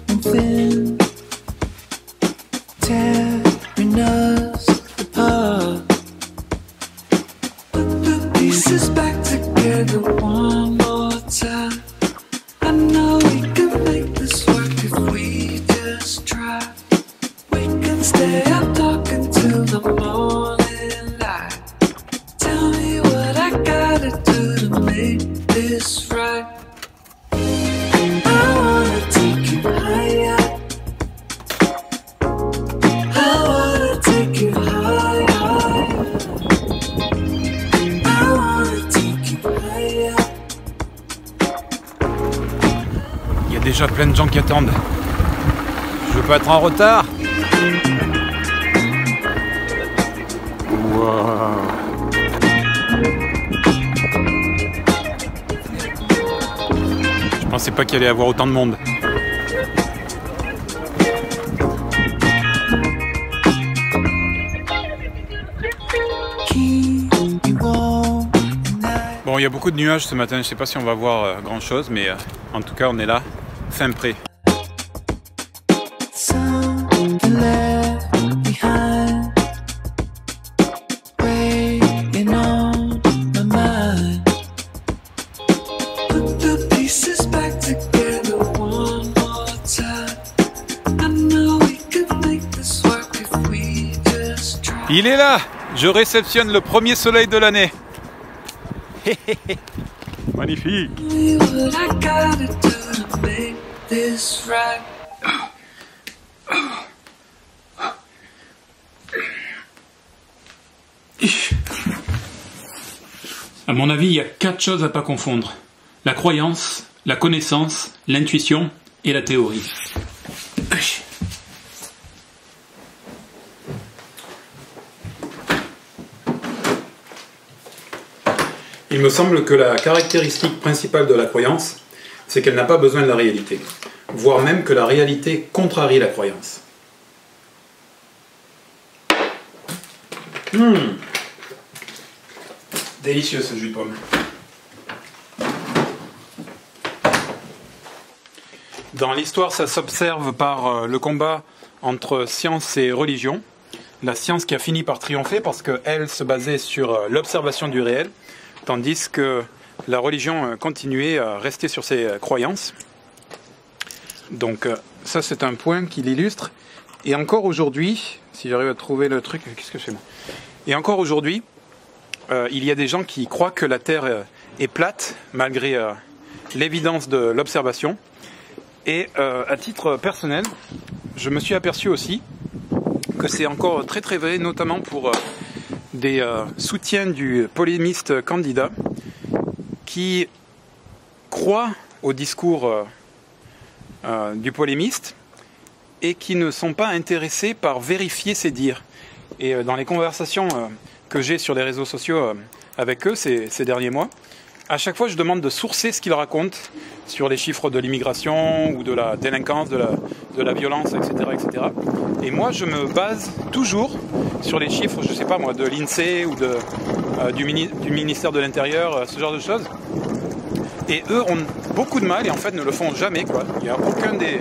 and thin, tearing us apart. Put the pieces back together one more time. I know we can make this work if we just try. We can stay up talking till the morning light. Tell me what I gotta do to make this right. I wanna take you higher. I wanna take you higher. I wanna take you higher. Il y a déjà plein de gens qui attendent. Je veux pas être en retard. Wow. Je pensais pas qu'il allait y avoir autant de monde. Bon, il y a beaucoup de nuages ce matin, je sais pas si on va voir grand chose, mais en tout cas on est là, fin prêt. Il est là! Je réceptionne le premier soleil de l'année. Magnifique! À mon avis, il y a 4 choses à pas confondre. La croyance, la connaissance, l'intuition et la théorie. Il me semble que la caractéristique principale de la croyance, c'est qu'elle n'a pas besoin de la réalité, voire même que la réalité contrarie la croyance. Délicieux ce jus de pomme. Dans l'histoire, ça s'observe par le combat entre science et religion. La science qui a fini par triompher parce qu'elle se basait sur l'observation du réel, tandis que la religion continuait à rester sur ses croyances. Donc ça c'est un point qui l'illustre. Et encore aujourd'hui, si j'arrive à trouver le truc, qu'est-ce que je fais moi ? Et encore aujourd'hui, il y a des gens qui croient que la Terre est plate, malgré l'évidence de l'observation. Et à titre personnel, je me suis aperçu aussi que c'est encore très très vrai, notamment pour des soutiens du polémiste candidat qui croient au discours du polémiste et qui ne sont pas intéressés par vérifier ses dires. Et dans les conversations que j'ai sur les réseaux sociaux avec eux ces derniers mois, à chaque fois je demande de sourcer ce qu'ils racontent sur les chiffres de l'immigration ou de la délinquance, de la violence, etc., etc. Et moi je me base toujours sur les chiffres, je sais pas moi, de l'INSEE ou du ministère de l'Intérieur, ce genre de choses. Et eux ont beaucoup de mal et en fait ne le font jamais, quoi. Il n'y a aucun des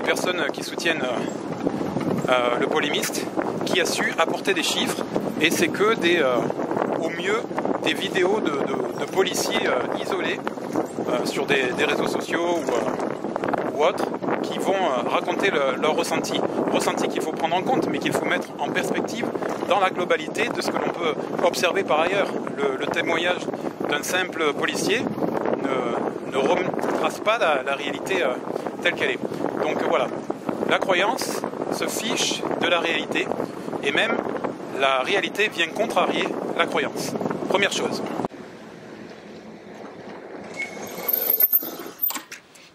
personnes qui soutiennent le polémiste qui a su apporter des chiffres, et c'est que au mieux des vidéos de policiers isolés sur des réseaux sociaux ou autres, qui vont raconter leur ressenti qu'il faut prendre en compte, mais qu'il faut mettre en perspective dans la globalité de ce que l'on peut observer par ailleurs. Le témoignage d'un simple policier ne retrace pas la réalité telle qu'elle est. Donc voilà, la croyance se fiche de la réalité, et même la réalité vient contrarier la croyance. Première chose.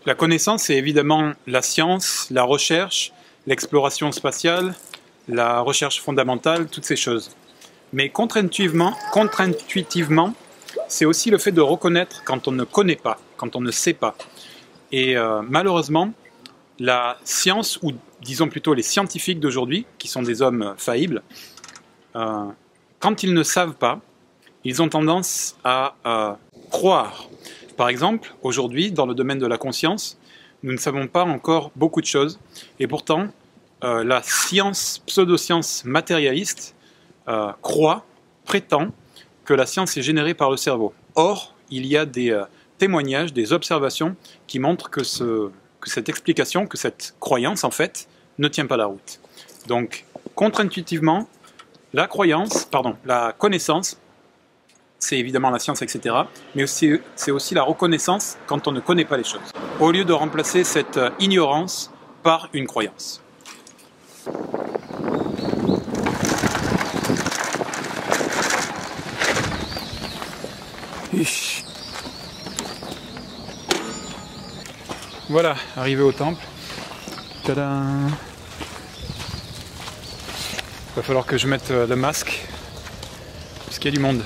La connaissance, c'est évidemment la science, la recherche, l'exploration spatiale, la recherche fondamentale, toutes ces choses. Mais contre-intuitivement, c'est aussi le fait de reconnaître quand on ne connaît pas, quand on ne sait pas. Et malheureusement, la science, ou disons plutôt les scientifiques d'aujourd'hui, qui sont des hommes faillibles, quand ils ne savent pas, ils ont tendance à croire. Par exemple, aujourd'hui, dans le domaine de la conscience, nous ne savons pas encore beaucoup de choses. Et pourtant, la science, pseudo-science matérialiste, prétend que la science est générée par le cerveau. Or, il y a des témoignages, des observations qui montrent que cette explication, que cette croyance, en fait, ne tient pas la route. Donc, contre-intuitivement, la connaissance, c'est évidemment la science, etc. Mais c'est aussi la reconnaissance quand on ne connaît pas les choses. Au lieu de remplacer cette ignorance par une croyance. Voilà, arrivé au temple. Tadam! Il va falloir que je mette le masque, parce qu'il y a du monde.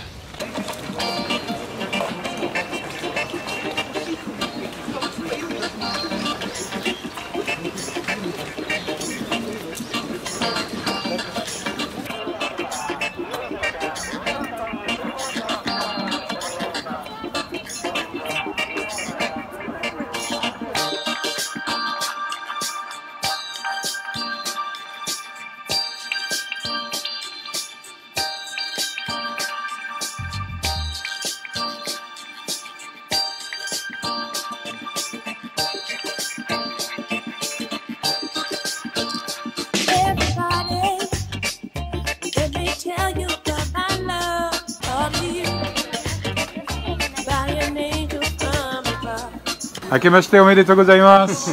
Akemashite omedetou gozaimasu.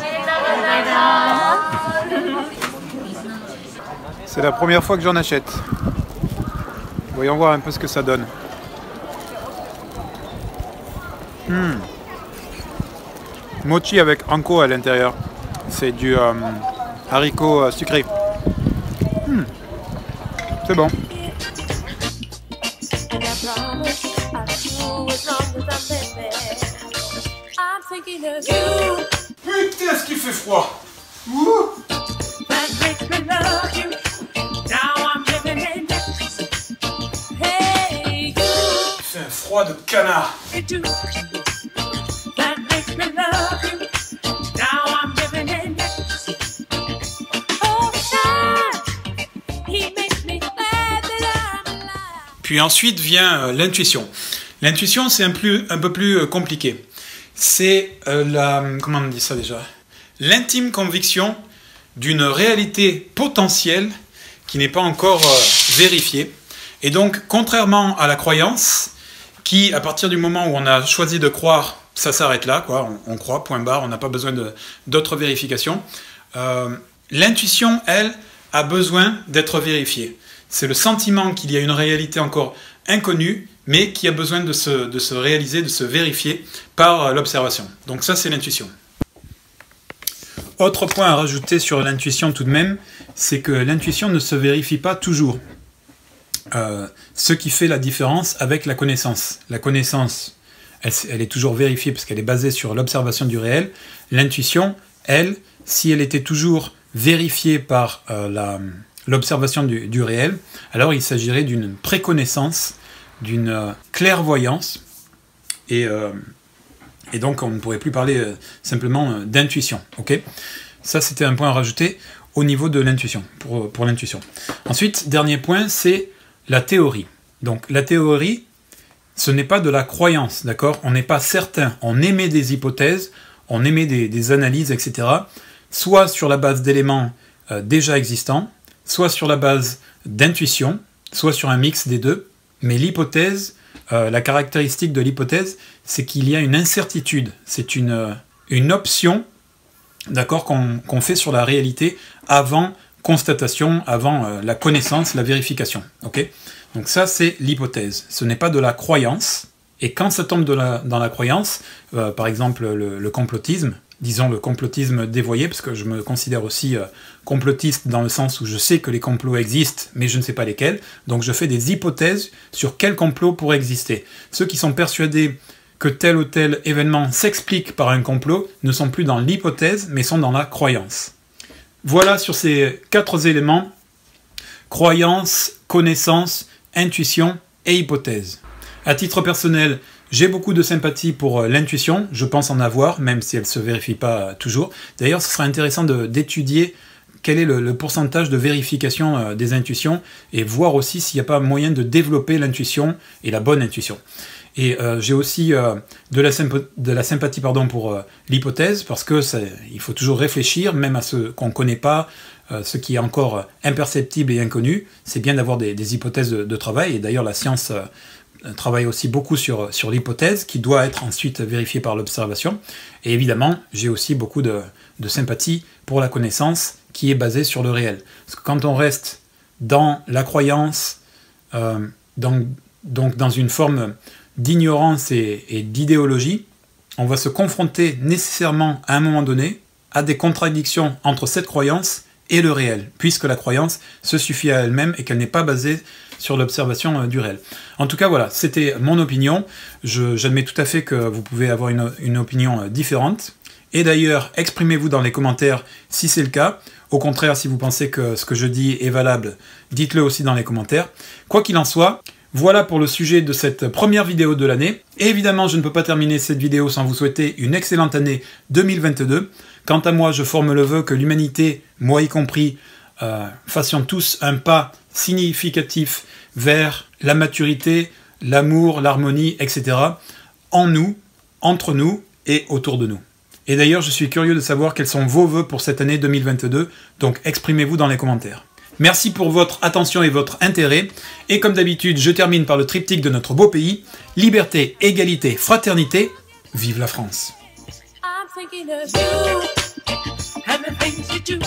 C'est la première fois que j'en achète. Voyons voir un peu ce que ça donne. Mochi avec anko à l'intérieur. C'est du haricot sucré. C'est bon. Putain, ce qu'il fait froid! C'est un froid de canard! Puis ensuite vient l'intuition. L'intuition, c'est un peu plus compliqué. C'est comment on dit ça déjà? L'intime conviction d'une réalité potentielle qui n'est pas encore vérifiée. Et donc, contrairement à la croyance, qui, à partir du moment où on a choisi de croire, ça s'arrête là, quoi. On croit, point barre, on n'a pas besoin d'autres vérifications. L'intuition, elle, a besoin d'être vérifiée. C'est le sentiment qu'il y a une réalité encore inconnue, mais qui a besoin de se réaliser, de se vérifier par l'observation. Donc ça, c'est l'intuition. Autre point à rajouter sur l'intuition tout de même, c'est que l'intuition ne se vérifie pas toujours. Ce qui fait la différence avec la connaissance. La connaissance, elle est toujours vérifiée parce qu'elle est basée sur l'observation du réel. L'intuition, elle, si elle était toujours vérifiée par l'observation du réel, alors il s'agirait d'une préconnaissance, d'une clairvoyance, et donc on ne pourrait plus parler simplement d'intuition. Okay, ça, c'était un point à rajouter au niveau de l'intuition, pour l'intuition. Ensuite, dernier point, c'est la théorie. Donc la théorie, ce n'est pas de la croyance, d'accord? On n'est pas certain, on émet des hypothèses, on émet des analyses, etc., soit sur la base d'éléments déjà existants, soit sur la base d'intuition, soit sur un mix des deux. Mais l'hypothèse, la caractéristique de l'hypothèse, c'est qu'il y a une incertitude. C'est une option, d'accord, qu'on fait sur la réalité avant constatation, avant la connaissance, la vérification. Okay, donc ça, c'est l'hypothèse. Ce n'est pas de la croyance. Et quand ça tombe dans la croyance, par exemple le complotisme, disons le complotisme dévoyé, parce que je me considère aussi complotiste dans le sens où je sais que les complots existent, mais je ne sais pas lesquels, donc je fais des hypothèses sur quel complot pourrait exister. Ceux qui sont persuadés que tel ou tel événement s'explique par un complot ne sont plus dans l'hypothèse, mais sont dans la croyance. Voilà sur ces 4 éléments: croyance, connaissance, intuition et hypothèse. À titre personnel, J'ai beaucoup de sympathie pour l'intuition, je pense en avoir, même si elle ne se vérifie pas toujours. D'ailleurs, ce serait intéressant d'étudier quel est le pourcentage de vérification des intuitions et voir aussi s'il n'y a pas moyen de développer l'intuition et la bonne intuition. Et j'ai aussi de la sympathie pour l'hypothèse, parce que il faut toujours réfléchir, même à ce qu'on ne connaît pas, ce qui est encore imperceptible et inconnu. C'est bien d'avoir des hypothèses de travail, et d'ailleurs la science travaille aussi beaucoup sur l'hypothèse, qui doit être ensuite vérifiée par l'observation. Et évidemment, j'ai aussi beaucoup de sympathie pour la connaissance, qui est basée sur le réel. Parce que quand on reste dans la croyance, donc dans une forme d'ignorance et d'idéologie, on va se confronter nécessairement à un moment donné à des contradictions entre cette croyance et le réel, puisque la croyance se suffit à elle-même et qu'elle n'est pas basée sur l'observation du réel. En tout cas, voilà, c'était mon opinion. J'admets tout à fait que vous pouvez avoir une opinion différente. Et d'ailleurs, exprimez-vous dans les commentaires si c'est le cas. Au contraire, si vous pensez que ce que je dis est valable, dites-le aussi dans les commentaires. Quoi qu'il en soit, voilà pour le sujet de cette première vidéo de l'année. Et évidemment, je ne peux pas terminer cette vidéo sans vous souhaiter une excellente année 2022. Quant à moi, je forme le vœu que l'humanité, moi y compris, fassions tous un pas significatif vers la maturité, l'amour, l'harmonie, etc. en nous, entre nous et autour de nous. Et d'ailleurs, je suis curieux de savoir quels sont vos vœux pour cette année 2022, donc exprimez-vous dans les commentaires. Merci pour votre attention et votre intérêt. Et comme d'habitude, je termine par le triptyque de notre beau pays. Liberté, égalité, fraternité. Vive la France! I'm thinking of you and the things you do.